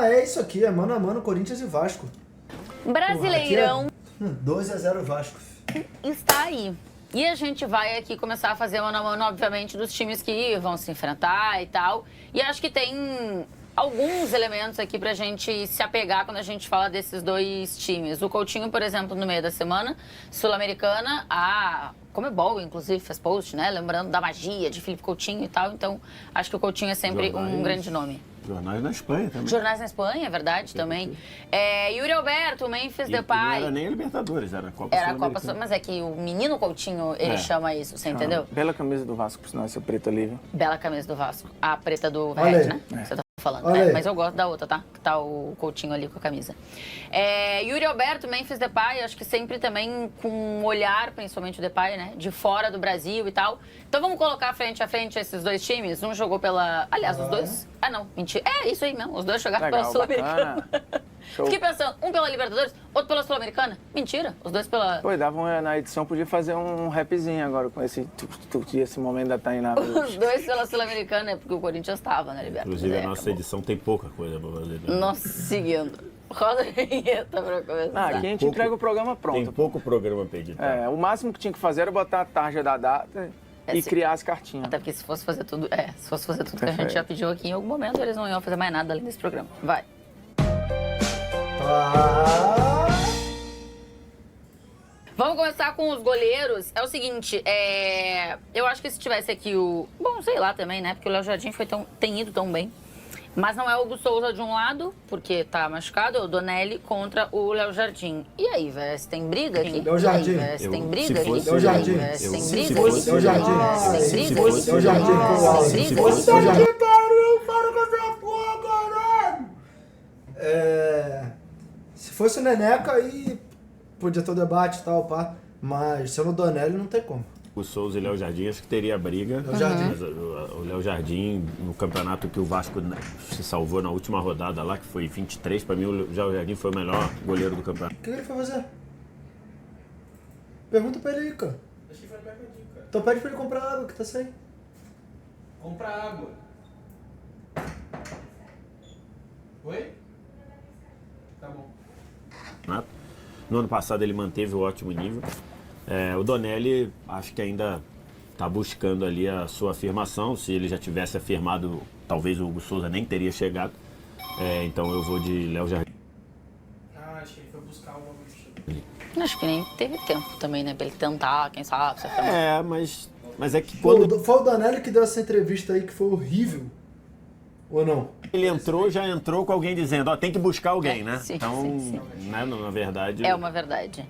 é isso aqui, é mano a mano, Corinthians e Vasco. Brasileirão 2-0 Vasco. está aí. E a gente vai aqui começar a fazer mano a mano, obviamente, dos times que vão se enfrentar e tal. E acho que tem alguns elementos aqui pra gente se apegar quando a gente fala desses dois times. O Coutinho, por exemplo, no meio da semana, Sul-Americana, a Comebol, inclusive, fez post, né? Lembrando da magia de Felipe Coutinho e tal. Então, acho que o Coutinho é sempre um grande nome. Jornais na Espanha também. Jornais na Espanha, é verdade, também. Yuri Alberto, Memphis Depay. Não era nem a Libertadores, era a Copa Era a Sul-Americana. Copa, mas é que o menino Coutinho, ele chama isso, você entendeu? Bela camisa do Vasco, por sinal, essa preta ali, viu? Bela camisa do Vasco. A preta do Olha Red, aí. né? Você tá falando. Olha aí. Mas eu gosto da outra, tá? Que tá o Coutinho ali com a camisa. Yuri Alberto, Memphis Depay, acho que sempre também com um olhar, principalmente o Depay, né? De fora do Brasil e tal. Então vamos colocar frente a frente esses dois times. Um jogou pela... Aliás, os dois... Ah, não, mentira. É isso aí mesmo. Os dois jogaram Legal, pela Sul-Americana. Show. Fiquei pensando, um pela Libertadores, outro pela Sul-Americana. Mentira, os dois pela... Pô, na edição podia fazer um rapzinho agora com esse momento da Tainá. Os dois pela Sul-Americana, é porque o Corinthians estava na Libertadores. Inclusive, a nossa edição tem pouca coisa pra fazer. Né? Nossa, seguindo. Roda a vinheta pra começar. Aqui a gente entrega o programa Tem pronto. pouco programa pra editar. O máximo que tinha que fazer era botar a tarja da data e criar as cartinhas. Até porque se fosse fazer tudo, que a gente já pediu aqui, em algum momento eles não iam fazer mais nada além desse programa. Vai. Vamos começar com os goleiros. É o seguinte, eu acho que se tivesse aqui o... Bom, sei lá também, né? Porque o Léo Jardim tem ido tão bem. Mas não é o Hugo Souza de um lado, porque tá machucado, é o Donelli contra o Léo Jardim. E aí, velho, tem briga aqui? Léo Jardim. Tem briga aqui? Léo Jardim. Tem briga Léo aqui? Jardim. Tem briga aqui? Léo Jardim. Tem briga aqui? Léo Jardim. Para com essa porra, caralho! Se fosse o Neneca, aí podia ter o debate e tal, pá. Mas sendo o Donelli, não tem como. O Souza e Léo Jardim, acho que teria briga. Léo Jardim. Mas o Léo Jardim, no campeonato que o Vasco se salvou na última rodada lá, que foi 23, pra mim o Léo Jardim foi o melhor goleiro do campeonato. O que ele foi fazer? Pergunta pra ele aí, cara. Acho que foi pra Cadinho, cara. Então pede pra ele comprar água, que tá sem. Compra água. Oi? Tá bom. No ano passado ele manteve o ótimo nível. O Donelli, acho que ainda está buscando ali a sua afirmação. Se ele já tivesse afirmado, talvez o Hugo Souza nem teria chegado. Então eu vou de Léo Jardim. Acho que ele foi buscar o bagulho. Acho que nem teve tempo também, né? Pra ele tentar, quem sabe, se afirmar. Mas é que quando Foi o Donelli que deu essa entrevista aí que foi horrível. Ou não? ele entrou, já entrou com alguém dizendo, tem que buscar alguém, né? Sim, então, sim. Né, na verdade... É uma verdade.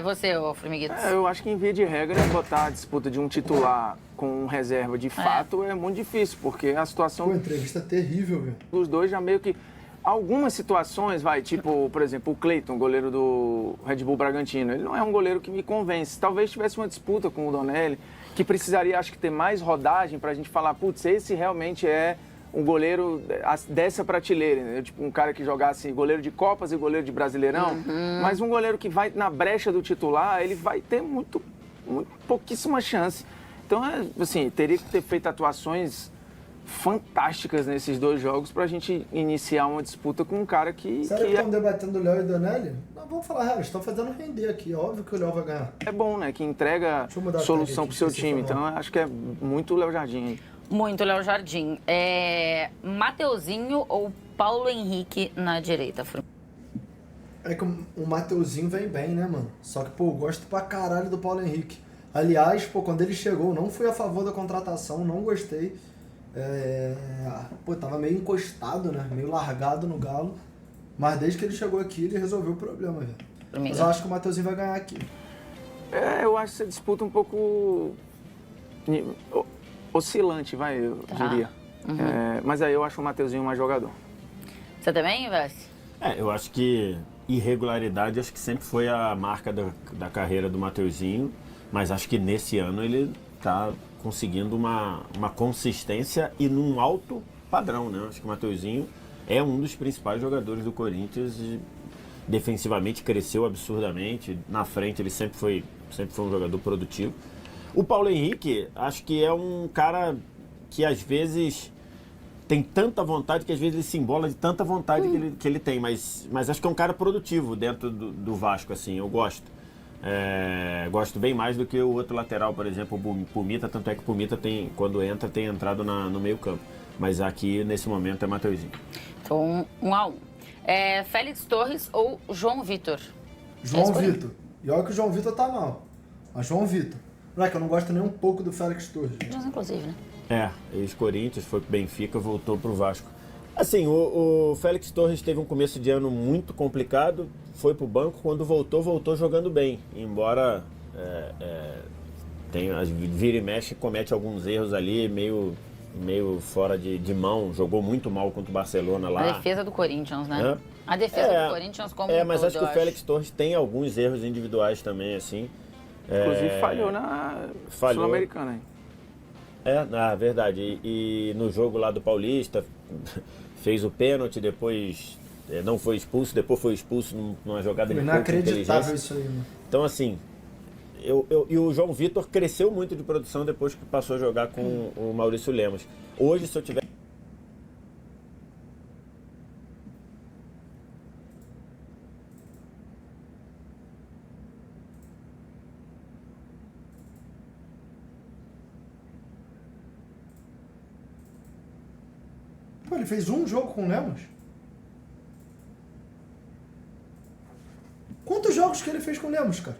Você, ô Formiguitos. Eu acho que em via de regra, botar a disputa de um titular com um reserva de fato é muito difícil, porque a situação Pô, entrevista terrível, velho. dos dois já meio que... Algumas situações, tipo, por exemplo, o Cleiton, goleiro do Red Bull Bragantino, ele não é um goleiro que me convence. Talvez tivesse uma disputa com o Donelli, que precisaria, acho que, ter mais rodagem pra gente falar, putz, esse realmente é um goleiro dessa prateleira, né? Tipo, um cara que jogasse goleiro de Copas e goleiro de Brasileirão, mas um goleiro que vai na brecha do titular, ele vai ter pouquíssima chance. Então, assim, teria que ter feito atuações fantásticas nesses dois jogos pra gente iniciar uma disputa com um cara que... Sério que estão debatendo o Léo e o Donelli? Não, vamos falar real, eles estão fazendo render aqui. Óbvio que o Léo vai ganhar. É bom, né? Que entrega Deixa eu mudar a solução tag pro aqui, seu que você time. falou. Então, acho que é muito o Léo Jardim. Muito Léo Jardim. Mateuzinho ou Paulo Henrique na direita, É que o Mateuzinho vem bem, né, mano? Só que, pô, eu gosto pra caralho do Paulo Henrique. Aliás, pô, quando ele chegou, não fui a favor da contratação, não gostei. Tava meio encostado, né? Meio largado no Galo. Mas desde que ele chegou aqui, ele resolveu o problema, velho. Mas eu acho que o Mateuzinho vai ganhar aqui. Eu acho que você disputa um pouco oscilante, eu diria. Mas aí eu acho o Mateuzinho mais jogador. Você também, Vassi? Eu acho que irregularidade acho que sempre foi a marca da carreira do Mateuzinho, mas acho que nesse ano ele tá conseguindo uma consistência e num alto padrão, né? Acho que o Mateuzinho é um dos principais jogadores do Corinthians e defensivamente cresceu absurdamente. Na frente ele sempre foi um jogador produtivo. O Paulo Henrique, acho que é um cara que às vezes tem tanta vontade que às vezes ele se embola de tanta vontade que ele tem. Mas acho que é um cara produtivo dentro do Vasco, assim, eu gosto. Gosto bem mais do que o outro lateral, por exemplo, o Pumita, tanto é que o Pumita quando entra tem entrado no meio campo. Mas aqui, nesse momento, é Mateuzinho. Então, 1-1. Félix Torres ou João Vitor? João Vitor. E olha que o João Vitor tá mal. Mas João Vitor. Moleque, eu não gosto nem um pouco do Félix Torres. Mas, inclusive, né? Ex-Corinthians, foi pro Benfica, voltou pro Vasco. Assim, o Félix Torres teve um começo de ano muito complicado, foi pro banco, quando voltou jogando bem. Embora vira e mexe, comete alguns erros ali, meio fora de mão, jogou muito mal contra o Barcelona lá. A defesa do Corinthians, né? A defesa do Corinthians como um mas todo, acho que o Félix Torres tem alguns erros individuais também, assim. Inclusive falhou na Sul-Americana. Verdade. E no jogo lá do Paulista, fez o pênalti, depois não foi expulso, depois foi expulso numa jogada de pouca inteligência. Inacreditável isso aí, né? Então, assim, e o João Vitor cresceu muito de produção depois que passou a jogar com o Maurício Lemos. Hoje, se eu tiver... Pô, ele fez um jogo com o Lemos? Quantos jogos que ele fez com o Lemos, cara?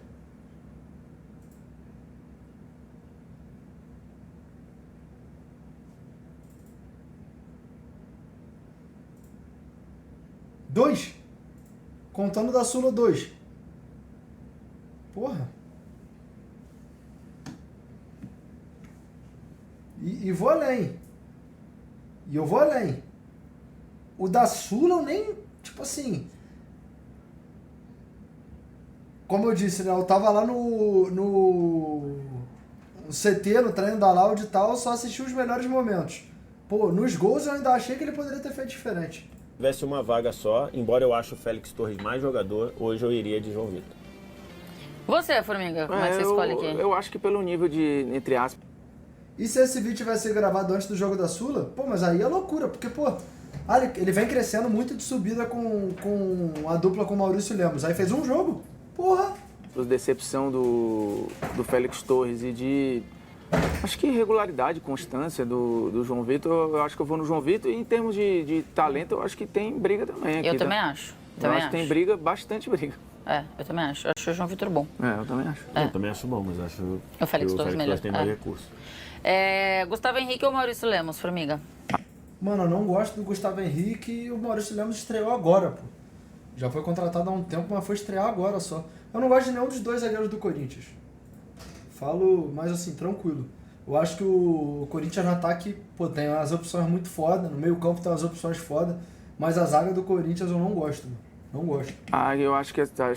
Dois? Contando da Sula 2. Porra. E vou além. E eu vou além. O da Sula eu nem... Tipo assim... Como eu disse, né? Eu tava lá no CT, no treino da Loud e tal, só assisti os melhores momentos. Pô, nos gols eu ainda achei que ele poderia ter feito diferente. Se tivesse uma vaga só, embora eu ache o Félix Torres mais jogador, hoje eu iria de João Vitor. Você, Formiga, como é que você escolhe aqui? Eu acho que pelo nível de, entre aspas... E se esse vídeo tivesse sido gravado antes do jogo da Sula? Pô, mas aí é loucura, porque, pô... ele vem crescendo muito de subida com a dupla com o Maurício Lemos. Aí fez um jogo. Porra! Decepção do Félix Torres e de... Acho que irregularidade, constância do João Vitor, eu acho que eu vou no João Vitor. E em termos de talento, eu acho que tem briga também aqui. Eu também acho. Eu acho que tem briga, bastante briga. Eu também acho. Eu acho o João Vitor bom. Eu também acho. Eu também acho bom, mas acho o Félix Torres melhor. Tem mais recurso. Gustavo Henrique ou Maurício Lemos, Formiga? Mano, eu não gosto do Gustavo Henrique e o Maurício Lemos estreou agora, pô. Já foi contratado há um tempo, mas foi estrear agora só. Eu não gosto de nenhum dos dois zagueiros do Corinthians. Falo mais assim, tranquilo. Eu acho que o Corinthians no ataque, pô, tem as opções muito foda. No meio campo tem as opções foda. Mas a zaga do Corinthians eu não gosto, mano. Não gosto. Eu acho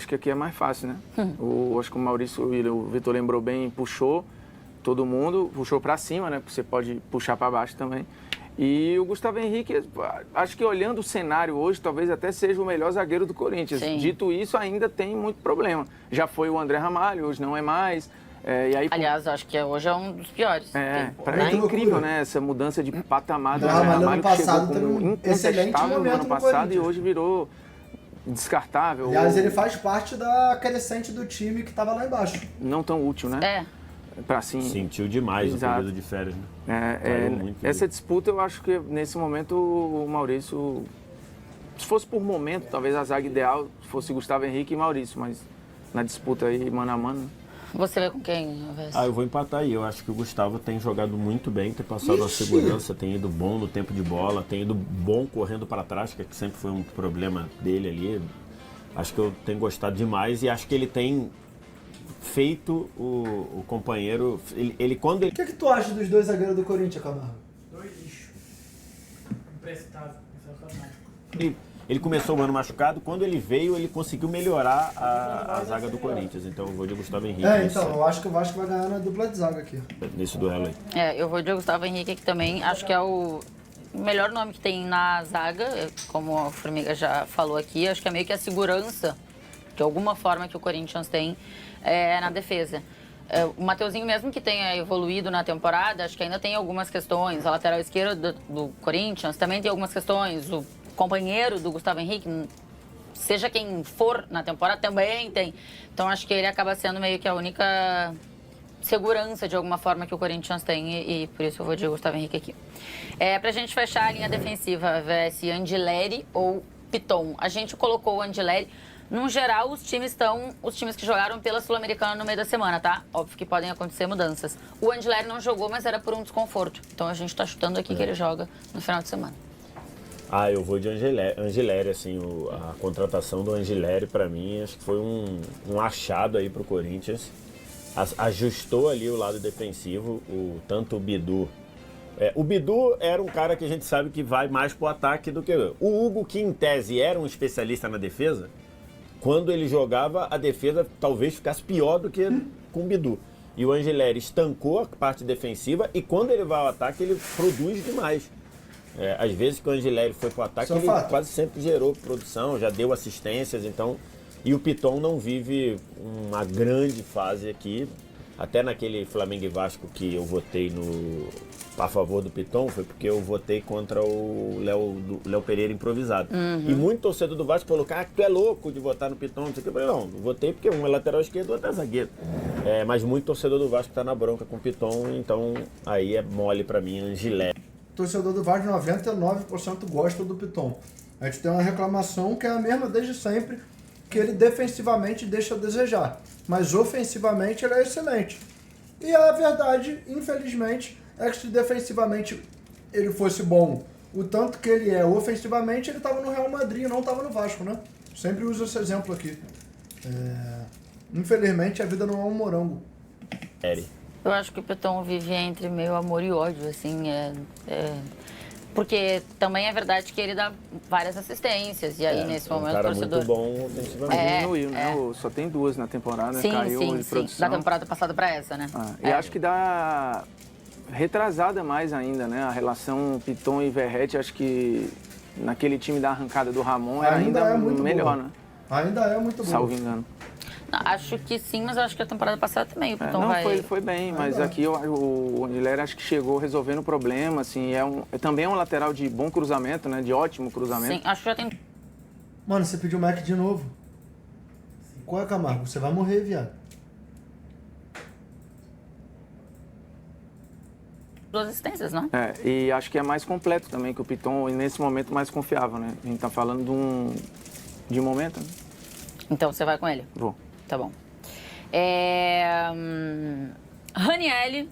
que aqui é mais fácil, né? Acho que o Maurício, o Vitor lembrou bem, puxou todo mundo, puxou pra cima, né? Você pode puxar pra baixo também. E o Gustavo Henrique, acho que olhando o cenário hoje, talvez até seja o melhor zagueiro do Corinthians. Sim. Dito isso, ainda tem muito problema. Já foi o André Ramalho, hoje não é mais. E aí, aliás, acho que hoje é um dos piores. É incrível, né? Essa mudança de patamar do André Ramalho Ramalho, que chegou como incontestável no ano passado e hoje virou descartável. Aliás, ele faz parte da crescente do time que tava lá embaixo. Não tão útil, né? Pra, assim, sentiu demais o período de férias, né? Essa disputa, eu acho que nesse momento o Maurício, se fosse por momento, talvez a zaga ideal fosse Gustavo Henrique e Maurício, mas na disputa aí, mano a mano. Você vai com quem, Alves? Eu vou empatar aí. Eu acho que o Gustavo tem jogado muito bem, tem passado a segurança, tem ido bom no tempo de bola, tem ido bom correndo para trás, que sempre foi um problema dele ali. Acho que eu tenho gostado demais e acho que ele tem feito o companheiro... Quando ele... O que tu acha dos dois zagueiros do Corinthians, Camargo? Dois lixo. Emprestável. Ele começou o ano machucado, quando ele veio, ele conseguiu melhorar a zaga do Corinthians. Então eu vou de Gustavo Henrique. Eu acho que o Vasco vai ganhar na dupla de zaga aqui. Nesse duelo aí. Eu vou de Gustavo Henrique aqui também. Acho que é o melhor nome que tem na zaga, como a Formiga já falou aqui. Acho que é meio que a segurança, de alguma forma, que o Corinthians tem na defesa. O Mateuzinho, mesmo que tenha evoluído na temporada, acho que ainda tem algumas questões. A lateral esquerda do Corinthians também tem algumas questões. O companheiro do Gustavo Henrique, seja quem for na temporada, também tem. Então acho que ele acaba sendo meio que a única segurança, de alguma forma, que o Corinthians tem. E por isso eu vou de Gustavo Henrique aqui. Pra gente fechar a linha defensiva, VS Angileri ou Piton. A gente colocou o Angileri. No geral, os times que jogaram pela Sul-Americana no meio da semana, tá? Óbvio que podem acontecer mudanças. O Angileri não jogou, mas era por um desconforto. Então a gente tá chutando aqui que ele joga no final de semana. Eu vou de Angileri, assim, a contratação do Angileri, para mim, acho que foi um achado aí pro Corinthians. Ajustou ali o lado defensivo, tanto o Bidu. O Bidu era um cara que a gente sabe que vai mais pro ataque do que o Hugo, que em tese era um especialista na defesa. Quando ele jogava, a defesa talvez ficasse pior do que com o Bidu. E o Angileri estancou a parte defensiva e quando ele vai ao ataque, ele produz demais. Às vezes que o Angileri foi pro ataque, ele quase sempre gerou produção, já deu assistências, então... E o Piton não vive uma grande fase aqui. Até naquele Flamengo e Vasco que eu votei a favor do Piton, foi porque eu votei contra o Léo Pereira improvisado. E muito torcedor do Vasco falou, cara, tu é louco de votar no Piton, não sei o que. Eu falei, não, eu votei porque um é lateral esquerdo e outro é zagueiro. Mas muito torcedor do Vasco tá na bronca com o Piton, então aí é mole pra mim, Angileri. Torcedor do Vasco, 99% gosta do Piton. A gente tem uma reclamação que é a mesma desde sempre, que ele defensivamente deixa a desejar, mas ofensivamente ele é excelente. E a verdade, infelizmente, é que se defensivamente ele fosse bom, o tanto que ele é ofensivamente, ele estava no Real Madrid, não estava no Vasco, né? Sempre uso esse exemplo aqui. Infelizmente, a vida não é um morango. Eu acho que o Piton vive entre meio amor e ódio, assim, porque também é verdade que ele dá várias assistências, e aí nesse momento o cara torcedor... muito bom ofensivamente. Diminuiu, né? Só tem 2 na temporada, caiu de produção. Da temporada passada para essa, né? E acho que dá retrasada mais ainda, né? A relação Piton e Verratti, acho que naquele time da arrancada do Ramon era ainda é muito melhor, boa. né? Ainda é muito bom. Salvo engano. Não, acho que sim, mas eu acho que a temporada passada também o Piton foi bem, mas aqui o Angileri acho que chegou resolvendo o problema, assim, também é um lateral de bom cruzamento, né, de ótimo cruzamento. Sim, acho que já tem... Mano, você pediu o Mac de novo? Qual é, Camargo? Você vai morrer, viado. 2 assistências, não? E acho que é mais completo também que o Piton, e nesse momento mais confiável, né? A gente tá falando de um momento, né? Então você vai com ele? Vou. Tá bom. Ranieri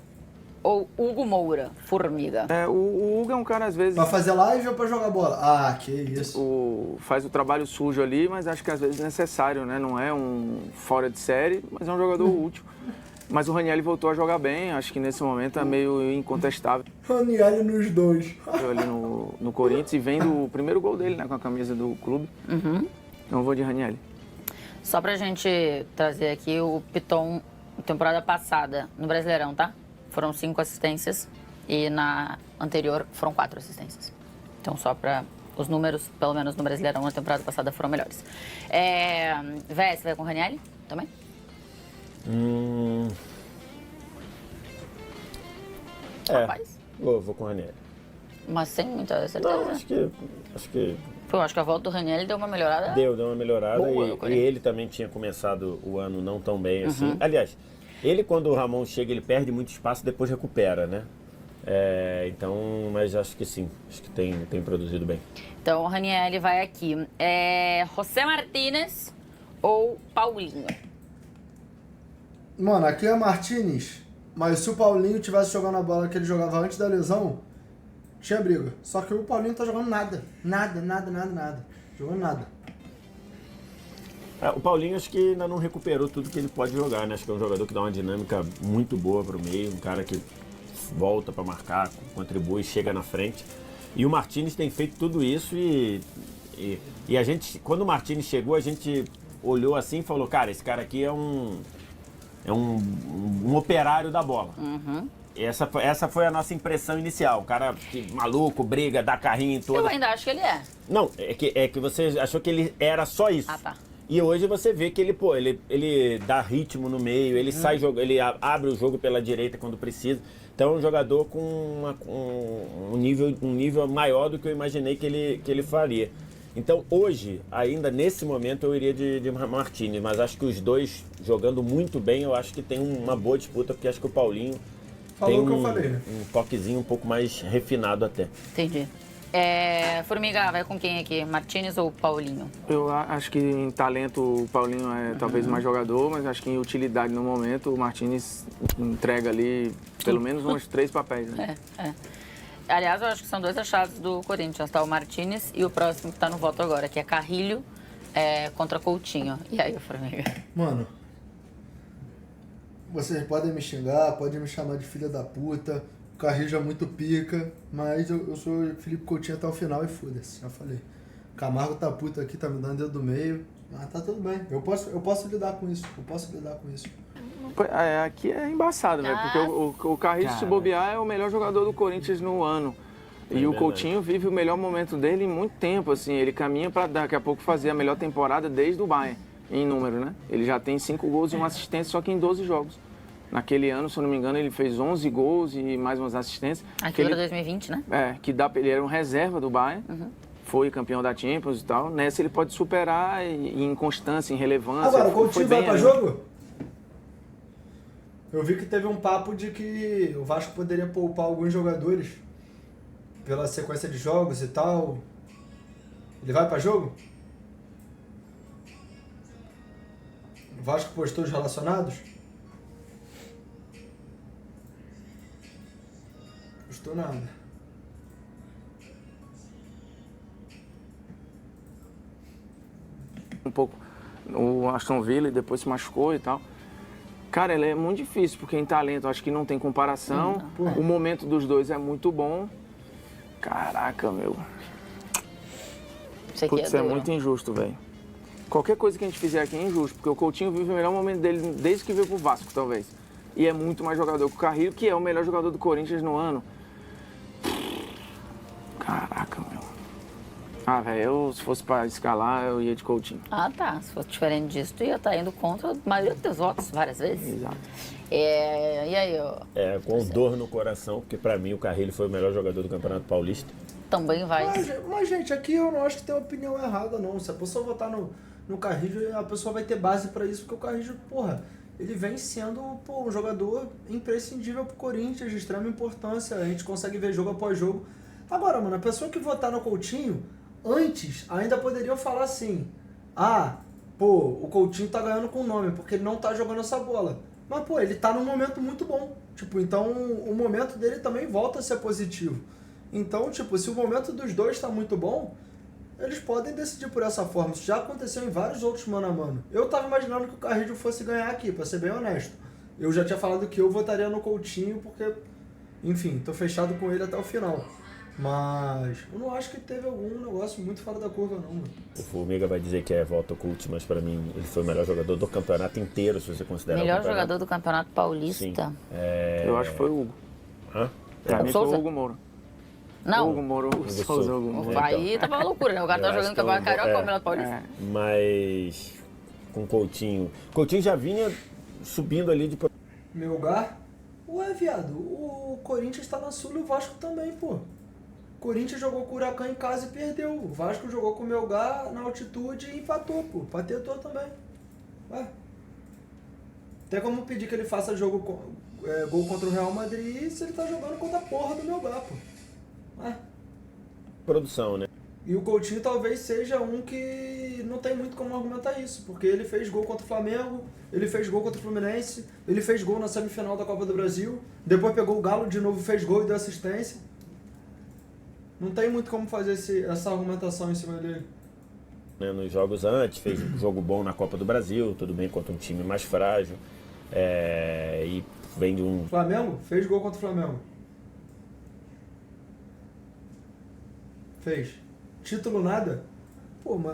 ou Hugo Moura, formiga? O Hugo é um cara, às vezes... Pra fazer live ou pra jogar bola? Que isso. Faz o trabalho sujo ali, mas acho que às vezes é necessário, né? Não é um fora de série, mas é um jogador útil. Mas o Ranieri voltou a jogar bem, acho que nesse momento é meio incontestável. Ranieri nos dois. Ali no Corinthians e vem do primeiro gol dele, né? Com a camisa do clube. Então eu vou de Ranieri. Só pra gente trazer aqui o Piton, temporada passada, no Brasileirão, tá? Foram 5 assistências e na anterior foram 4 assistências. Então só pra os números, pelo menos no Brasileirão, na temporada passada foram melhores. Véia, você vai com o Ranieri também? Rapaz. Vou com o Ranieri. Mas sem muita certeza? Não, acho que Eu acho que a volta do Ranieri deu uma melhorada. Deu uma melhorada. Boa, e ele também tinha começado o ano não tão bem assim. Aliás, ele quando o Ramon chega, ele perde muito espaço e depois recupera, né? Então, mas acho que sim. Acho que tem produzido bem. Então o Ranieri vai aqui. José Martínez ou Paulinho? Mano, aqui é Martínez, mas se o Paulinho tivesse jogando a bola que ele jogava antes da lesão, tinha briga. Só que o Paulinho tá jogando nada. Nada. Jogando nada. O Paulinho acho que ainda não recuperou tudo que ele pode jogar, né? Acho que é um jogador que dá uma dinâmica muito boa pro meio, um cara que volta para marcar, contribui, chega na frente. E o Martínez tem feito tudo isso e a gente, quando o Martínez chegou, a gente olhou assim e falou, cara, esse cara aqui é um operário da bola. Essa foi a nossa impressão inicial. O cara maluco, briga, dá carrinho em todo. Eu ainda acho que ele é. Não, é que você achou que ele era só isso. Tá. E hoje você vê que ele dá ritmo no meio, ele sai ele abre o jogo pela direita quando precisa. Então é um jogador com um nível maior do que eu imaginei que ele faria. Então hoje, ainda nesse momento, eu iria de Martínez, mas acho que os dois jogando muito bem, eu acho que tem uma boa disputa, porque acho que o Paulinho Falou tem o que eu falei, né? um toquezinho um pouco mais refinado até. Entendi. Formiga, vai com quem aqui? Martínez ou Paulinho? Eu acho que em talento o Paulinho é talvez mais jogador, mas acho que em utilidade no momento o Martínez entrega ali pelo menos uns 3 papéis. Né? Aliás, eu acho que são 2 achados do Corinthians, tá? O Martínez e o próximo que tá no voto agora, que é Carrilho contra Coutinho. E aí, Formiga? Mano, vocês podem me xingar, podem me chamar de filha da puta, o Carrilho é muito pica, mas eu sou Felipe Coutinho até o final e foda-se, já falei. Camargo tá puto aqui, tá me dando dedo do meio, mas tá tudo bem, eu posso lidar com isso, Aqui é embaçado, velho, porque o Carrilho, se bobear, é o melhor jogador do Corinthians no ano. E o Coutinho vive o melhor momento dele em muito tempo, assim, ele caminha para daqui a pouco fazer a melhor temporada desde o Bayern, em número, né? Ele já tem 5 gols e uma assistência, só que em 12 jogos. Naquele ano, se eu não me engano, ele fez 11 gols e mais umas assistências. Aquilo era 2020, né? Ele era um reserva do Bayern, foi campeão da Champions e tal. Nessa ele pode superar em constância, em relevância. Agora, o Coutinho vai pra jogo? Eu vi que teve um papo de que o Vasco poderia poupar alguns jogadores pela sequência de jogos e tal. Ele vai pra jogo? O Vasco postou os relacionados? Postou nada. Um pouco o Aston Villa e depois se machucou e tal. Cara, ele é muito difícil, porque em talento acho que não tem comparação. O momento dos dois é muito bom. Caraca, meu. Putz, é muito injusto, velho. Qualquer coisa que a gente fizer aqui é injusto, porque o Coutinho vive o melhor momento dele desde que veio pro Vasco, talvez. E é muito mais jogador que o Carrilho, que é o melhor jogador do Corinthians no ano. Caraca, meu. Velho, se fosse pra escalar, eu ia de Coutinho. Tá. Se fosse diferente disso, tu ia estar indo contra a maioria dos teus votos várias vezes. Exato. E aí, Com dor no coração, porque pra mim o Carrilho foi o melhor jogador do Campeonato Paulista. Também vai. Mas, gente, aqui eu não acho que tem opinião errada, não. Se a pessoa votar no Carrilho, a pessoa vai ter base pra isso, porque o Carrilho, ele vem sendo um jogador imprescindível pro Corinthians, de extrema importância. A gente consegue ver jogo após jogo. Agora, mano, a pessoa que votar no Coutinho, antes, ainda poderiam falar assim: o Coutinho tá ganhando com o nome, porque ele não tá jogando essa bola. Mas, ele tá num momento muito bom. Então o momento dele também volta a ser positivo. Então, se o momento dos dois tá muito bom, eles podem decidir por essa forma. Isso já aconteceu em vários outros mano a mano. Eu tava imaginando que o Carrilho fosse ganhar aqui, pra ser bem honesto. Eu já tinha falado que eu votaria no Coutinho, porque, enfim, tô fechado com ele até o final. Mas eu não acho que teve algum negócio muito fora da curva, não, mano. O Formiga vai dizer que é voto oculto, mas pra mim ele foi o melhor jogador do campeonato inteiro, se você considerar melhor o campeonato. jogador do Campeonato Paulista. Sim. Eu acho que foi o Hugo. Pra mim foi o Hugo Moura. Não. Hugo Moura, Hugo Souza. Aí tava uma loucura, né? O cara tá jogando Campeonato Carioca com o Campeonato Paulista. Mas com Coutinho. Coutinho já vinha subindo ali de... Meu lugar? Viado, o Corinthians tá na Sul e o Vasco também, pô. O Corinthians jogou com o Huracan em casa e perdeu. O Vasco jogou com o Melgar na altitude e empatou, pô. Patetou também. Tem como pedir que ele faça gol contra o Real Madrid se ele tá jogando contra a porra do Melgar, pô. Produção, né? E o Coutinho talvez seja um que não tem muito como argumentar isso, porque ele fez gol contra o Flamengo, ele fez gol contra o Fluminense, ele fez gol na semifinal da Copa do Brasil, depois pegou o Galo de novo, fez gol e deu assistência. Não tem muito como fazer essa argumentação em cima dele. Nos jogos antes, fez um jogo bom na Copa do Brasil, tudo bem, contra um time mais frágil. E vem de um... Flamengo? Fez gol contra o Flamengo. Fez. Título nada?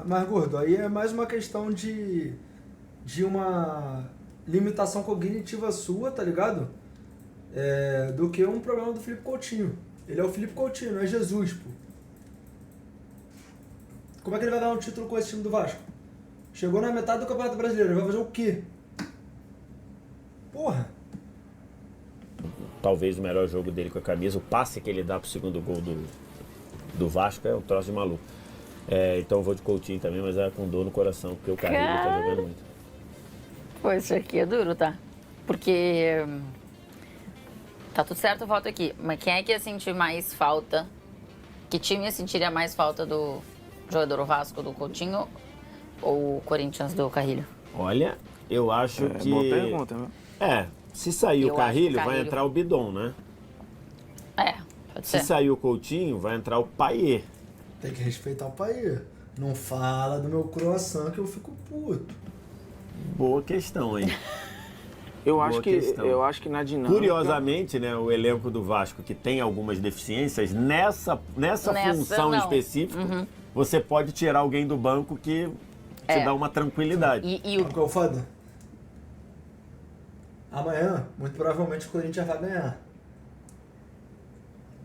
Mas gordo, aí é mais uma questão de uma limitação cognitiva sua, tá ligado? Do que um problema do Felipe Coutinho. Ele é o Felipe Coutinho, não é Jesus, pô. Como é que ele vai ganhar um título com esse time do Vasco? Chegou na metade do Campeonato Brasileiro, vai fazer o quê? Porra. Talvez o melhor jogo dele com a camisa, o passe que ele dá pro segundo gol do Vasco é um troço de maluco. Então eu vou de Coutinho também, mas é com dor no coração, porque o Carrilho tá jogando muito. Pô, isso aqui é duro, tá? Porque tá tudo certo o voto aqui, mas quem é que ia sentir mais falta? Que time ia sentiria mais falta do jogador Vasco, do Coutinho, ou o Corinthians do Carrilho? Olha, eu acho que... Boa pergunta, viu? Se sair Eu o Carrilho, acho que vai entrar o Bidon, né? Pode Se ser. sair o Coutinho, vai entrar o Payet. Tem que respeitar o país. Não fala do meu croissant que eu fico puto. Boa questão, hein? Eu Boa acho questão. que na dinâmica... Curiosamente, né, o elenco do Vasco, que tem algumas deficiências, nessa função não. específica, você pode tirar alguém do banco que te dá uma tranquilidade. E Sabe qual é o foda? Amanhã, muito provavelmente, o Corinthians vai ganhar.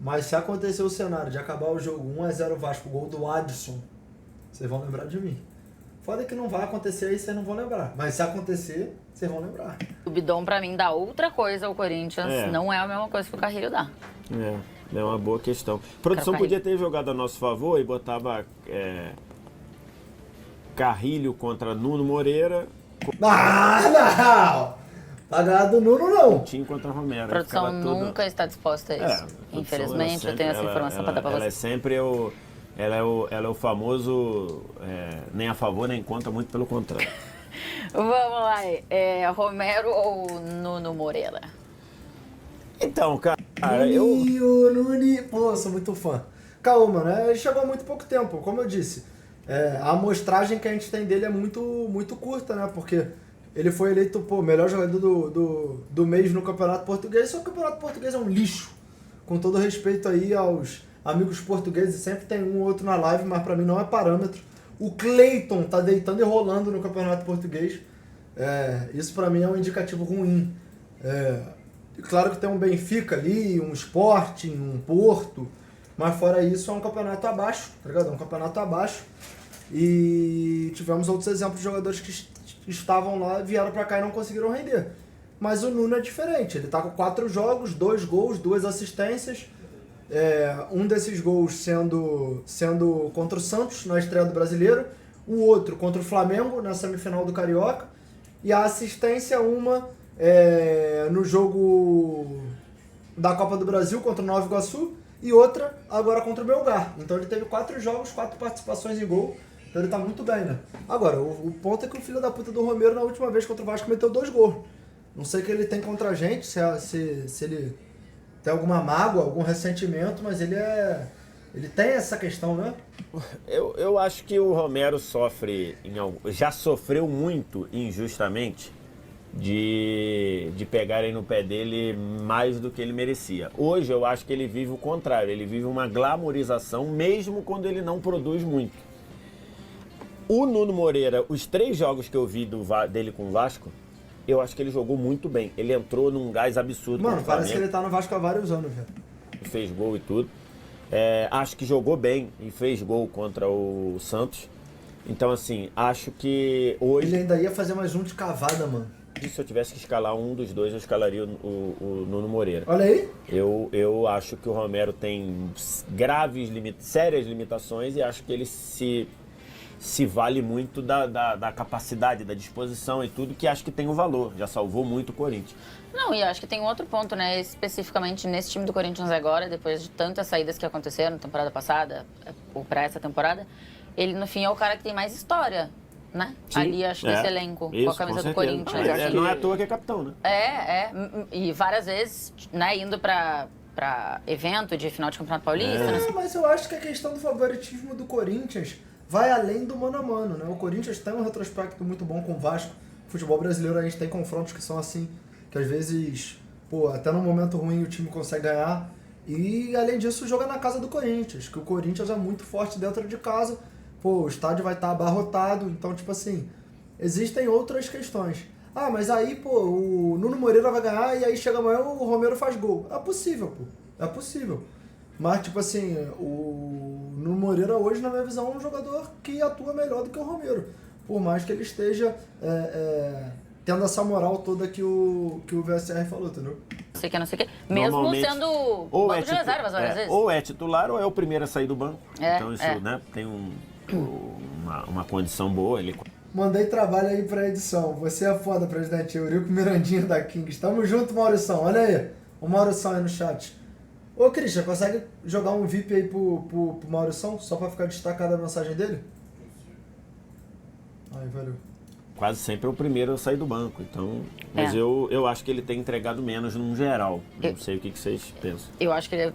Mas se acontecer o cenário de acabar o jogo 1-0 Vasco, gol do Adson, vocês vão lembrar de mim. Foda que não vai acontecer aí, vocês não vão lembrar. Mas se acontecer, vocês vão lembrar. o Bidon, pra mim, dá outra coisa ao Corinthians. Não é a mesma coisa que o Carrilho dá. É uma boa questão. A produção Carrilho. podia ter jogado a nosso favor e botava Carrilho contra Nuno Moreira, Ah, não! Tá ganhado do Nuno, não. Coutinho contra Romero. A produção Ficava tudo- nunca está disposta a isso. A produção, Infelizmente, ela eu tenho essa sempre- informação pra dar pra ela você. é sempre ela é o famoso nem a favor nem contra, muito pelo contrário. Vamos lá. Romero ou Nuno Moreira? Então, cara, eu... Nuninho, Nuni. Pô, eu sou muito fã. Calma, né? Ele chegou há muito pouco tempo, como eu disse. A amostragem que a gente tem dele é muito, muito curta, né? Porque ele foi eleito, melhor jogador do mês no Campeonato Português, só que o Campeonato Português é um lixo. Com todo respeito aí aos amigos portugueses, sempre tem um ou outro na live, mas pra mim não é parâmetro. O Cleiton tá deitando e rolando no Campeonato Português. Isso pra mim é um indicativo ruim. Claro que tem um Benfica ali, um Sporting, um Porto, mas fora isso é um campeonato abaixo, tá ligado? É um campeonato abaixo. E tivemos outros exemplos de jogadores que estavam lá, vieram pra cá e não conseguiram render. Mas o Nuno é diferente, ele tá com 4 jogos, 2 gols, 2 assistências. Um desses gols sendo contra o Santos, na estreia do Brasileiro. O outro contra o Flamengo, na semifinal do Carioca. E a assistência, no jogo da Copa do Brasil contra o Nova Iguaçu e outra agora contra o Belgar. Então ele teve 4 jogos, 4 participações em gol. Então ele tá muito bem, né? Agora, o ponto é que o filho da puta do Romero na última vez contra o Vasco meteu 2 gols. Não sei o que ele tem contra a gente, se ele tem alguma mágoa, algum ressentimento, mas ele tem essa questão, né? Eu acho que o Romero já sofreu muito injustamente de pegarem no pé dele mais do que ele merecia. Hoje eu acho que ele vive o contrário, ele vive uma glamorização mesmo quando ele não produz muito. O Nuno Moreira, os 3 jogos que eu vi dele com o Vasco, eu acho que ele jogou muito bem. Ele entrou num gás absurdo. Mano, contra o parece que Flamengo. ele tá no Vasco há vários anos, velho. Fez gol e tudo. Acho que jogou bem e fez gol contra o Santos. Então, assim, acho que hoje... Ele ainda ia fazer mais um de cavada, mano. E se eu tivesse que escalar um dos dois, eu escalaria o Nuno Moreira. Olha aí. Eu acho que o Romero tem sérias limitações e acho que ele se vale muito da capacidade, da disposição e tudo, que acho que tem um valor. Já salvou muito o Corinthians. Não, e eu acho que tem um outro ponto, né? Especificamente nesse time do Corinthians agora, depois de tantas saídas que aconteceram na temporada passada, ou pra essa temporada, ele, no fim, é o cara que tem mais história, né? Sim, Ali, acho, desse elenco, com a camisa do certeza. Corinthians. Não é à toa que é capitão, né? E várias vezes, né, indo pra evento de final de Campeonato Paulista, né? Mas eu acho que a questão do favoritismo do Corinthians vai além do mano a mano, né? O Corinthians tem um retrospecto muito bom com o Vasco. Futebol brasileiro a gente tem confrontos que são assim, que às vezes, até num momento ruim o time consegue ganhar. E além disso, joga na casa do Corinthians, que o Corinthians é muito forte dentro de casa. O estádio vai estar abarrotado, então, tipo assim, existem outras questões. Mas aí, o Nuno Moreira vai ganhar e aí chega amanhã o Romero faz gol. É possível, é possível. Mas, tipo assim, o Nuno Moreira hoje, na minha visão, é um jogador que atua melhor do que o Romero. por mais que ele esteja tendo essa moral toda que o VSR falou, entendeu? Não sei o que, não sei o que. Mesmo Normalmente, sendo ou banco de reservas, várias vezes. ou é titular ou é o primeiro a sair do banco. É, Então isso, é. né, tem uma condição boa. Ele... Mandei trabalho aí pra edição. Você é foda, presidente. Eurico Mirandinha da Kings. Tamo junto, Maurição. Olha aí. O Maurição aí no chat. Ô, Christian, consegue jogar um VIP aí pro Maurição? Só pra ficar destacada a mensagem dele? Aí, valeu. Quase sempre é o primeiro a sair do banco. Então, mas eu acho que ele tem entregado menos no geral. Não sei o que vocês pensam. Eu acho que ele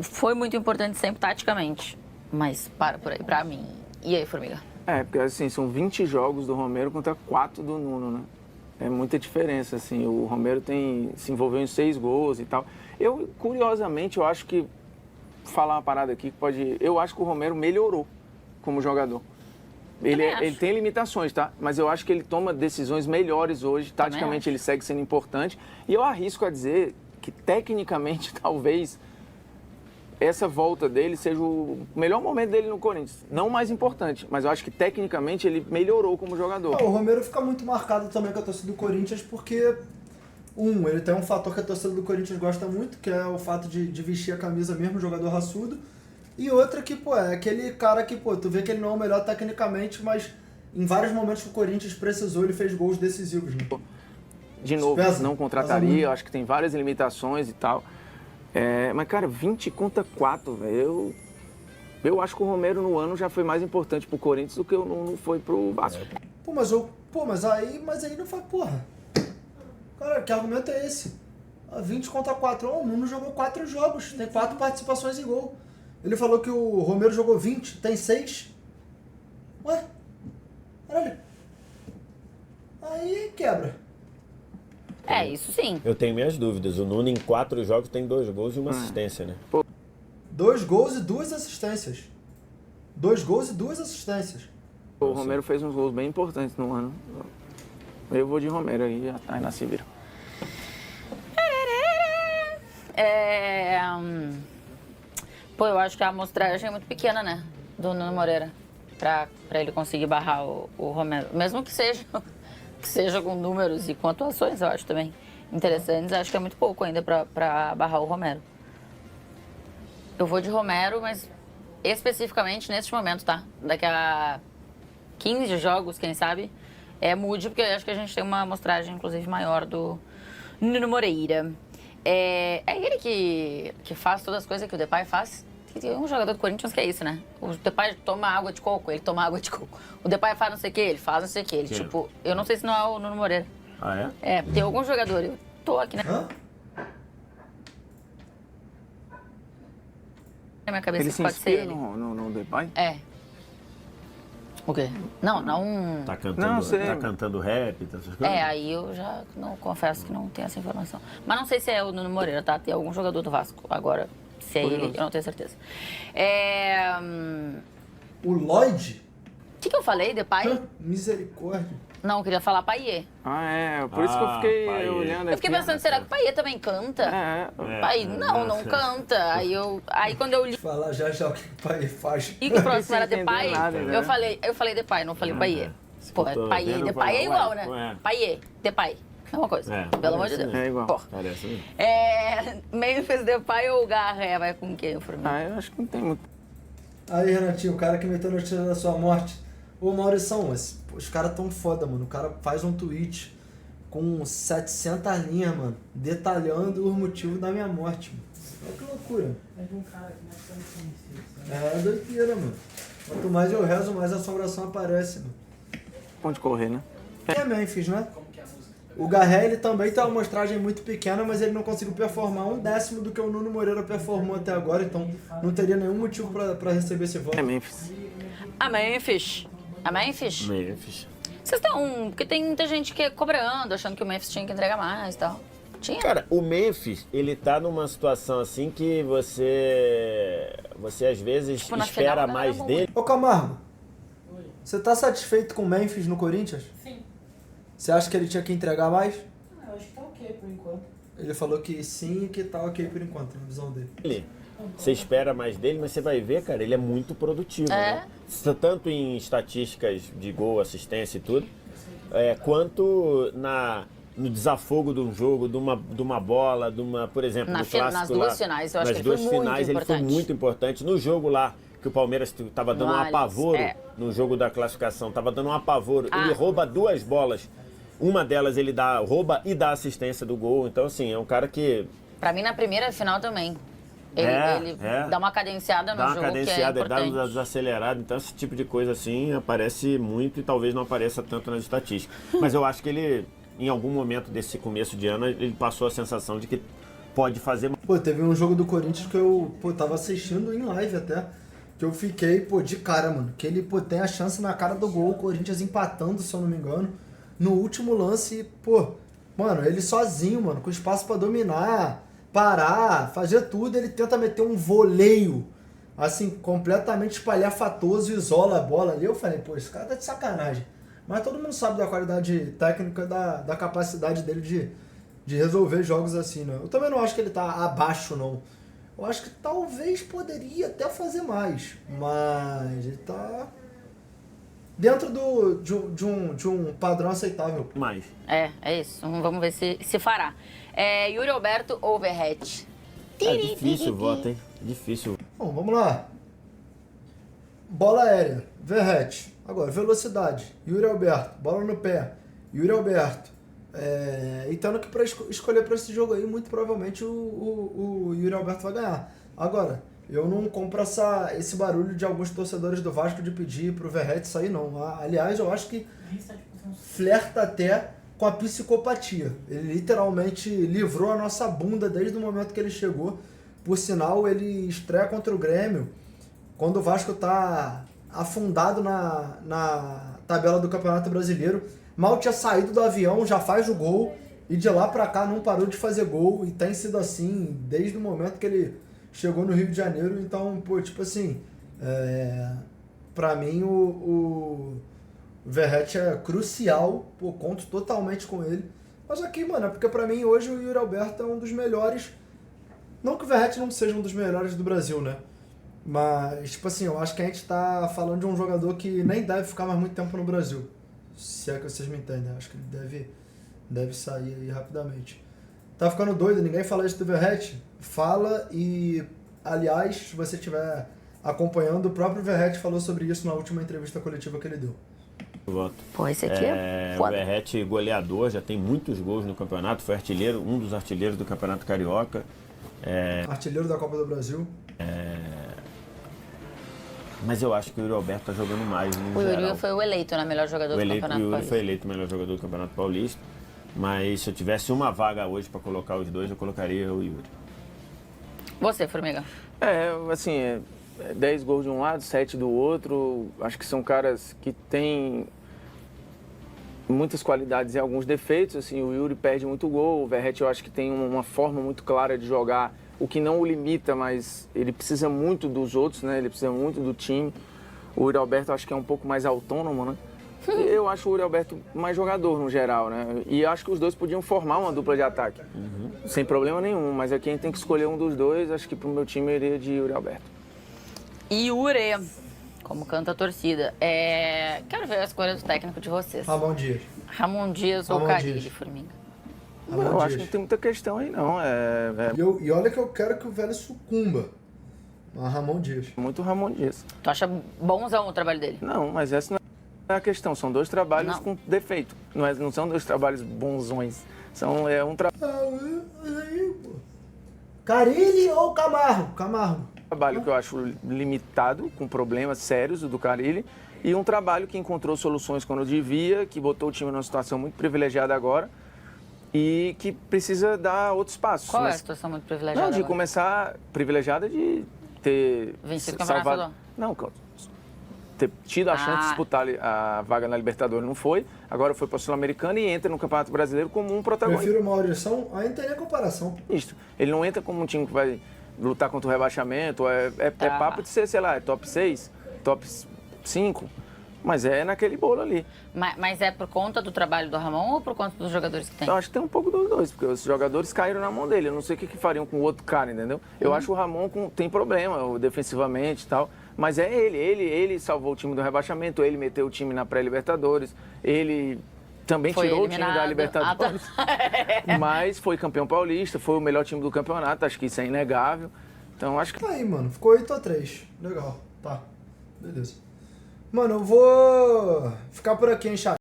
foi muito importante sempre taticamente. Mas para por aí, pra mim. E aí, Formiga? Porque assim, são 20 jogos do Romero contra 4 do Nuno, né? É muita diferença, assim. O Romero se envolveu em 6 gols e tal. Curiosamente, eu acho que... Falar uma parada aqui que pode... Eu acho que o Romero melhorou como jogador. Ele tem limitações, tá? Mas eu acho que ele toma decisões melhores hoje. Taticamente, ele segue sendo importante. E eu arrisco a dizer que, tecnicamente, talvez... essa volta dele seja o melhor momento dele no Corinthians. Não o mais importante, mas eu acho que tecnicamente ele melhorou como jogador. O Romero fica muito marcado também com a torcida do Corinthians porque, ele tem um fator que a torcida do Corinthians gosta muito, que é o fato de vestir a camisa mesmo, jogador raçudo. E outra que, é aquele cara que, tu vê que ele não é o melhor tecnicamente, mas em vários momentos que o Corinthians precisou, ele fez gols decisivos, né? De novo, Pesa, não contrataria, eu acho que tem várias limitações e tal. Mas, cara, 20 contra 4, velho. Eu acho que o Romero no ano já foi mais importante pro Corinthians do que o Nuno foi pro Vasco. Mas aí não foi, porra. Cara, que argumento é esse? 20 contra 4. O Nuno jogou 4 jogos, tem 4 participações em gol. Ele falou que o Romero jogou 20, tem 6. Ué? Caralho. Aí quebra. Isso sim. Eu tenho minhas dúvidas. O Nuno em 4 jogos tem 2 gols e uma assistência, né? 2 gols e 2 assistências. 2 gols e 2 assistências. O Romero fez uns gols bem importantes no ano. Eu vou de Romero aí, já tá aí na Sibira. Eu acho que a amostragem é muito pequena, né? Do Nuno Moreira. Pra ele conseguir barrar o Romero. Mesmo que seja com números e com atuações, eu acho também interessantes. Acho que é muito pouco ainda pra barrar o Romero. Eu vou de Romero, mas especificamente neste momento, tá? Daqui a 15 jogos, quem sabe, mude, porque eu acho que a gente tem uma amostragem, inclusive, maior do Nuno Moreira. É ele que faz todas as coisas que o Depay faz? Tem um jogador do Corinthians que é isso, né? O Depay toma água de coco, ele toma água de coco. O Depay faz não sei o que, ele faz não sei o que. Ele, eu não sei se não é o Nuno Moreira. Ah, é? Tem algum jogador, eu tô aqui, né? Na minha cabeça Ele se pode ser inspira ele. no Depay? O quê? Não. Tá cantando rap, essas coisas? Aí eu já não confesso que não tenho essa informação. Mas não sei se é o Nuno Moreira, tá? Tem algum jogador do Vasco. Agora, se é ele, eu não tenho certeza. O Lloyd? O que eu falei, Depay? Misericórdia. Não, eu queria falar Payet. Por isso que eu fiquei Payet. olhando aqui. Eu fiquei pensando, será que o Payet também canta? Payet, não canta. Aí quando eu li... Falar já o que o pai faz. E que o próximo era Sem entender Depay, nada, né? eu falei Depay, não falei Payet. Pô, tô Payet, vendo, Depay é igual, né? ué. Payet, Depay. É uma coisa, pelo amor de Deus. É igual. Porra. Parece mesmo. Memphis, Depay ou Garré? Vai com quem, Formiga? Eu acho que não tem muito. Aí, Renatinho, o cara que meteu a notícia da sua morte. Ô, Maurição, os caras tão foda, mano. O cara faz um tweet com 700 linhas, mano, detalhando os motivos da minha morte, mano. Olha que loucura. É de um cara que não é tão conhecido. É doideira, mano. Quanto mais eu rezo, mais a assombração aparece, mano. Ponto de correr, né? É Memphis, né? Como que é a música? O Garré, ele também tem uma amostragem muito pequena, mas ele não conseguiu performar 1/10 do que o Nuno Moreira performou até agora, então não teria nenhum motivo pra receber esse voto. É Memphis. A Memphis. Memphis. Vocês estão... Porque tem muita gente que cobrando, achando que o Memphis tinha que entregar mais e tal. Tinha. Cara, o Memphis, ele tá numa situação assim que você às vezes Tipo, na espera final, não mais era bom. dele. Ô, Camargo, Oi. você tá satisfeito com o Memphis no Corinthians? Sim. Você acha que ele tinha que entregar mais? Eu acho que tá ok por enquanto. Ele falou que sim e que tá ok por enquanto, na visão dele. você espera mais dele, mas você vai ver, cara, ele é muito produtivo, né? Tanto em estatísticas de gol, assistência e tudo, quanto no desafogo de um jogo, de uma bola, por exemplo, no clássico nas duas finais, eu acho que ele foi muito importante. Ele foi muito importante. No jogo lá, que o Palmeiras estava dando um apavoro, no jogo da classificação, estava dando um apavoro, ele rouba 2 bolas, uma delas ele rouba e dá assistência do gol, então assim, é um cara que... Pra mim, na primeira final também. Ele dá uma cadenciada no jogo, que é importante. Dá uma desacelerada, então esse tipo de coisa assim aparece muito e talvez não apareça tanto nas estatísticas. Mas eu acho que ele, em algum momento desse começo de ano, ele passou a sensação de que pode fazer... Pô, teve um jogo do Corinthians que eu tava assistindo em live até, que eu fiquei, de cara, mano, que ele, tem a chance na cara do gol, o Corinthians empatando, se eu não me engano, no último lance, mano, ele sozinho, mano, com espaço pra dominar, parar, fazer tudo, ele tenta meter um voleio, assim, completamente espalhafatoso, isola a bola ali. Eu falei, esse cara tá de sacanagem. Mas todo mundo sabe da qualidade técnica, da capacidade dele de resolver jogos assim, né? Eu também não acho que ele tá abaixo, não. Eu acho que talvez poderia até fazer mais, mas ele tá dentro de um padrão aceitável. Mais. É isso. Vamos ver se fará. Yuri Alberto ou Verratti? Difícil o voto, hein? Difícil. Bom, vamos lá. Bola aérea, Verratti. Agora, velocidade, Yuri Alberto. Bola no pé, Yuri Alberto. E tendo que escolher para esse jogo aí, muito provavelmente o Yuri Alberto vai ganhar. Agora, eu não compro esse barulho de alguns torcedores do Vasco de pedir pro Verratti sair, não. Aliás, eu acho que flerta até com a psicopatia. Ele literalmente livrou a nossa bunda desde o momento que ele chegou. Por sinal, ele estreia contra o Grêmio, quando o Vasco tá afundado na tabela do Campeonato Brasileiro. Mal tinha saído do avião, já faz o gol, e de lá pra cá não parou de fazer gol, e tem sido assim desde o momento que ele chegou no Rio de Janeiro. Então, pra mim o Verratti é crucial, conto totalmente com ele. Mas aqui, mano, é porque pra mim hoje o Yuri Alberto é um dos melhores, não que o Verratti não seja um dos melhores do Brasil, né? Mas, eu acho que a gente tá falando de um jogador que nem deve ficar mais muito tempo no Brasil. Se é que vocês me entendem, acho que ele deve sair aí rapidamente. Tá ficando doido, ninguém fala isso do Verratti? Fala, e aliás, se você estiver acompanhando, o próprio Verratti falou sobre isso na última entrevista coletiva que ele deu. Voto. Esse aqui é foda. O Verratti goleador, já tem muitos gols no campeonato, foi artilheiro, um dos artilheiros do Campeonato Carioca. Artilheiro da Copa do Brasil. Mas eu acho que o Yuri Alberto tá jogando mais no O geral. Yuri foi o eleito, né? Melhor jogador do Campeonato Paulista. O Yuri foi eleito o melhor jogador do Campeonato Paulista. Mas se eu tivesse uma vaga hoje para colocar os dois, eu colocaria o Yuri. Você, Formiga? 10 gols de um lado, 7 do outro. Acho que são caras que têm muitas qualidades e alguns defeitos. Assim, o Yuri perde muito gol. O Verratti eu acho que tem uma forma muito clara de jogar, o que não o limita, mas ele precisa muito dos outros, né? Ele precisa muito do time. O Yuri Alberto eu acho que é um pouco mais autônomo, né? Eu acho o Yuri Alberto mais jogador no geral, né? E acho que os dois podiam formar uma dupla de ataque, sem problema nenhum. Mas aqui a gente tem que escolher um dos dois. Acho que pro meu time eu iria de Yuri Alberto. Yuri, como canta a torcida. Quero ver a escolha do técnico de vocês. Ramon Dias. Ramon Dias ou Carille, Formiga? Eu acho que não tem muita questão aí, não. E olha que eu quero que o velho sucumba. Mas Ramon Dias. Muito Ramon Dias. Tu acha bonzão o trabalho dele? Não, mas essa não é a questão. São dois trabalhos com defeito. Não são dois trabalhos bonzões. É um Carille ou Camargo? Camargo. Trabalho que eu acho limitado, com problemas sérios, o do Carille. E um trabalho que encontrou soluções quando devia, que botou o time numa situação muito privilegiada agora. E que precisa dar outros passos. Qual é a situação muito privilegiada? Não, de começar privilegiada de ter vencido salvado. Não, ter tido a chance de disputar a vaga na Libertadores, não foi. Agora foi para a Sul-Americana e entra no Campeonato Brasileiro como um protagonista. Prefiro uma audição, aí não tem nem comparação. Isso. Ele não entra como um time que vai lutar contra o rebaixamento. É papo de ser, sei lá, top 6, top 5. Mas é naquele bolo ali. Mas é por conta do trabalho do Ramon ou por conta dos jogadores que tem? Eu acho que tem um pouco dos dois, porque os jogadores caíram na mão dele. Eu não sei o que fariam com o outro cara, entendeu? Eu acho que o Ramon tem problema defensivamente e tal. Mas é ele salvou o time do rebaixamento, ele meteu o time na pré-Libertadores, ele também Foi tirou o time eliminado. da Libertadores, mas foi campeão paulista, foi o melhor time do campeonato, acho que isso é inegável. Então acho que... Tá aí, mano. Ficou 8-3. Legal. Tá. Beleza. Mano, eu vou ficar por aqui, hein, chat.